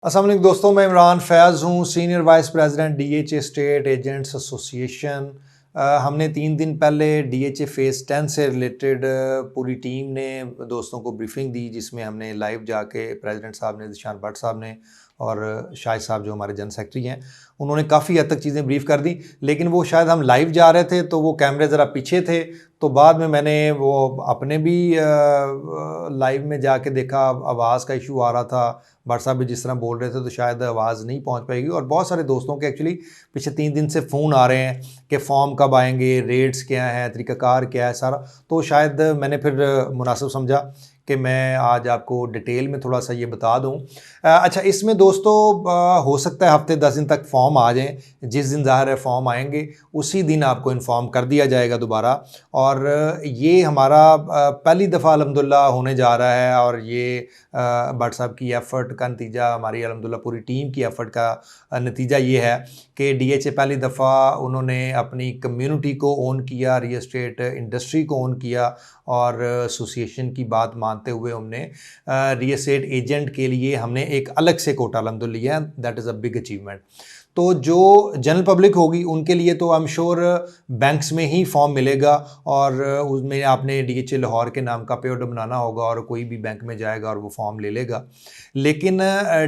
अस्सलाम वालेकुम दोस्तों, मैं इमरान फैज़ हूँ, senior vice president DHA state agents association. हमने 3 दिन पहले डीएचए फ़ेज़ 10 से रिलेटेड पूरी टीम ने दोस्तों को ब्रीफिंग दी, जिसमें हमने लाइव जाके प्रेसिडेंट साहब ने, ज़ीशान भट्ट साहब ने और शाहिद साहब जो हमारे जनरल सेक्रेटरी हैं, उन्होंने काफ़ी हद तक चीज़ें ब्रीफ़ कर दी। लेकिन वो शायद हम लाइव जा रहे थे तो वो कैमरे ज़रा पीछे थे, तो बाद में मैंने वो अपने भी लाइव में जाके देखा, आवाज़ का इशू आ रहा था। भट्ट साहब भी जिस तरह बोल रहे थे तो शायद आवाज़ नहीं पहुंच पाएगी। और बहुत सारे दोस्तों के एक्चुअली पिछले 3 दिन से फ़ोन आ रहे हैं कि फ़ॉर्म कब आएंगे, रेट्स क्या हैं, तरीक़ाकार क्या है सारा। तो शायद मैंने फिर मुनासिब समझा कि मैं आज आपको डिटेल में थोड़ा सा ये बता दूं। अच्छा, इसमें दोस्तों हो सकता है हफ्ते 10 दिन तक फॉर्म आ जाएं। जिस दिन ज़ाहिर है फॉर्म आएंगे उसी दिन आपको इन्फॉर्म कर दिया जाएगा दोबारा। और ये हमारा पहली दफ़ा अल्हम्दुलिल्लाह होने जा रहा है और ये भट्ट साहब की एफ़र्ट का नतीजा, हमारी अल्हम्दुलिल्लाह पूरी टीम की एफ़र्ट का नतीजा ये है कि डीएचए पहली दफ़ा उन्होंने अपनी कम्युनिटी को ओन किया, रियल एस्टेट इंडस्ट्री को ओन किया और एसोसिएशन की बात मानते हुए हमने रियल एस्टेट एजेंट के लिए हमने एक अलग से कोटा अल्हम्दुलिल्लाह लिया है। That is a big achievement. तो जो जनरल पब्लिक होगी उनके लिए तो आई एम श्योर बैंक्स में ही फॉर्म मिलेगा और उसमें आपने डीएचए लाहौर के नाम का पेओड बनाना होगा और कोई भी बैंक में जाएगा और वो फॉर्म ले लेगा। लेकिन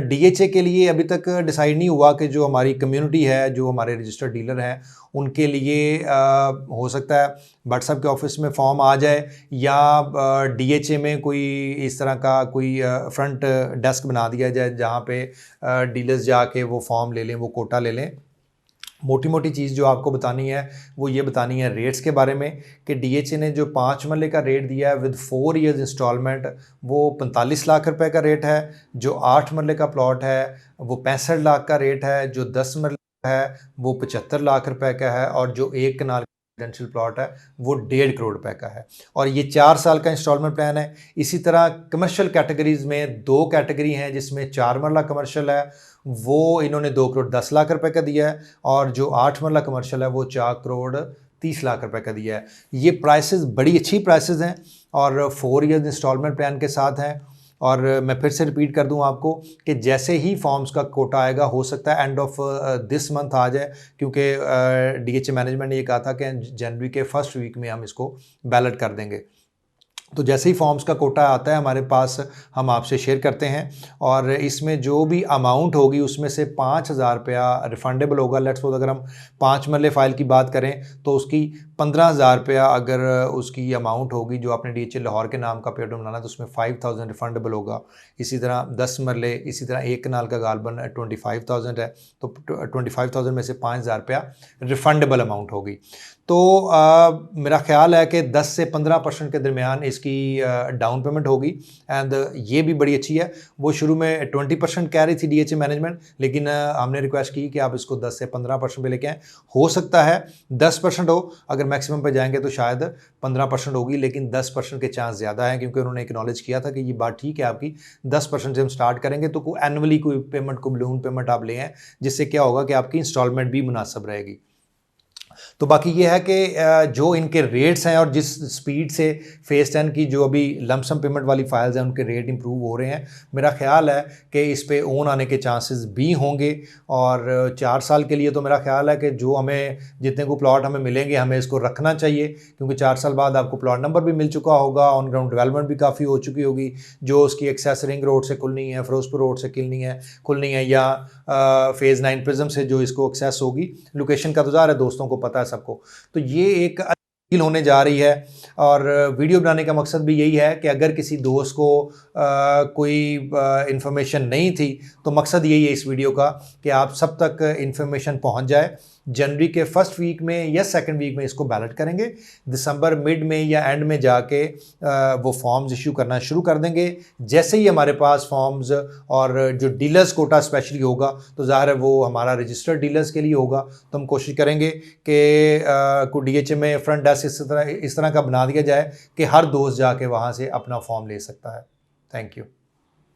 डीएचए के लिए अभी तक डिसाइड नहीं हुआ कि जो हमारी कम्युनिटी है, जो हमारे रजिस्टर्ड डीलर हैं, उनके लिए हो सकता है भट्ट साहब के ऑफिस में फॉर्म आ जाए या डीएचए में कोई इस तरह का कोई फ्रंट डेस्क बना दिया जाए जहाँ पे डीलर्स जाके वो फॉर्म ले लें, वो कोटा ले लें। मोटी मोटी चीज़ जो आपको बतानी है वो ये बतानी है रेट्स के बारे में कि डीएचए ने जो 5 मरले का रेट दिया है विद 4 ईयर्स इंस्टॉलमेंट, वो 45 लाख रुपए का रेट है। जो 8 मरले का प्लॉट है वो 65 लाख का रेट है। जो 10 मरले है वो 75 लाख रुपए का है और जो 1 कनाल रेजिडेंशियल प्लॉट है वो 1.5 करोड़ रुपए का है। और ये 4 साल का इंस्टॉलमेंट प्लान है। इसी तरह कमर्शियल कैटेगरीज में 2 कैटेगरी हैं जिसमें 4 मरला कमर्शियल है, वो इन्होंने 2 करोड़ 10 लाख रुपए का दिया है और जो 8 मरला कमर्शियल है वो 4 करोड़ 30 लाख रुपए का दिया है। ये प्राइसेस बड़ी अच्छी प्राइसेस हैं और 4 ईयर्स इंस्टॉलमेंट प्लान के साथ हैं। और मैं फिर से रिपीट कर दूं आपको कि जैसे ही फॉर्म्स का कोटा आएगा, हो सकता है एंड ऑफ दिस मंथ आ जाए, क्योंकि डीएचए मैनेजमेंट ने ये कहा था कि जनवरी के फर्स्ट वीक में हम इसको बैलेट कर देंगे। तो जैसे ही फॉर्म्स का कोटा आता है हमारे पास, हम आपसे शेयर करते हैं और इसमें जो भी अमाउंट होगी उसमें से 5,000 रुपया रिफंडेबल होगा। लेट्स सपोज अगर हम 5 मरले फ़ाइल की बात करें तो उसकी 15,000 रुपया अगर उसकी अमाउंट होगी जो आपने डीएचए लाहौर के नाम का पेड बनाना तो उसमें 5,000 रिफंडेबल होगा। इसी तरह 10 मरले, इसी तरह 1 कनाल का गालबन 25,000 है तो 25,000 में से 5,000 रुपया रिफंडेबल अमाउंट होगी। तो मेरा ख्याल है कि 10 से 15% के दरमियान इसकी डाउन पेमेंट होगी एंड ये भी बड़ी अच्छी है। वो शुरू में 20% कह रही थी डीएचए मैनेजमेंट, लेकिन हमने रिक्वेस्ट की कि आप इसको 10 से 15% पे लेके आएँ। हो सकता है 10% हो, अगर मैक्सिमम पे जाएंगे तो शायद 15% होगी, लेकिन 10% के चांस ज़्यादा है क्योंकि उन्होंने एक्नॉलेज किया था कि ये बात ठीक है आपकी। 10% से हम स्टार्ट करेंगे तो कोई एनुअली कोई पेमेंट, कोई बलून पेमेंट आप ले आएँ, जिससे क्या होगा कि आपकी इंस्टॉलमेंट भी मुनासिब रहेगी। तो बाकी ये है कि जो इनके रेट्स हैं और जिस स्पीड से फ़ेज़ 10 की जो अभी लमसम पेमेंट वाली फ़ाइल्स हैं उनके रेट इंप्रूव हो रहे हैं, मेरा ख्याल है कि इस पे ओन आने के चांसेस भी होंगे। और 4 साल के लिए तो मेरा ख्याल है कि जो हमें जितने को प्लॉट हमें मिलेंगे हमें इसको रखना चाहिए, क्योंकि 4 साल बाद आपको प्लॉट नंबर भी मिल चुका होगा, ऑन ग्राउंड डेवलपमेंट भी काफ़ी हो चुकी होगी। जो उसकी एक्सेस रिंग रोड से खुलनी है, फिरोजपुर रोड से खुलनी है या फ़ेज़ 9 प्रिज्म से जो इसको एक्सेस होगी। लोकेशन का तो ज़ाहिर है दोस्तों को पता है सबको। तो ये एक डील होने जा रही है और वीडियो बनाने का मकसद भी यही है कि अगर किसी दोस्त को कोई इन्फॉर्मेशन नहीं थी तो मकसद यही है इस वीडियो का कि आप सब तक इन्फॉर्मेशन पहुंच जाए। जनवरी के फर्स्ट वीक में या सेकंड वीक में इसको बैलेट करेंगे। दिसंबर मिड में या एंड में जाके वो फॉर्म्स इशू करना शुरू कर देंगे। जैसे ही हमारे पास फॉर्म्स और जो डीलर्स कोटा स्पेशली होगा तो ज़ाहिर है वो हमारा रजिस्टर्ड डीलर्स के लिए होगा। तो हम कोशिश करेंगे कि को डीएचए में फ्रंट डेस्क इस तरह का बना दिया जाए कि हर दोस्त जाके वहाँ से अपना फॉर्म ले सकता है। Thank you.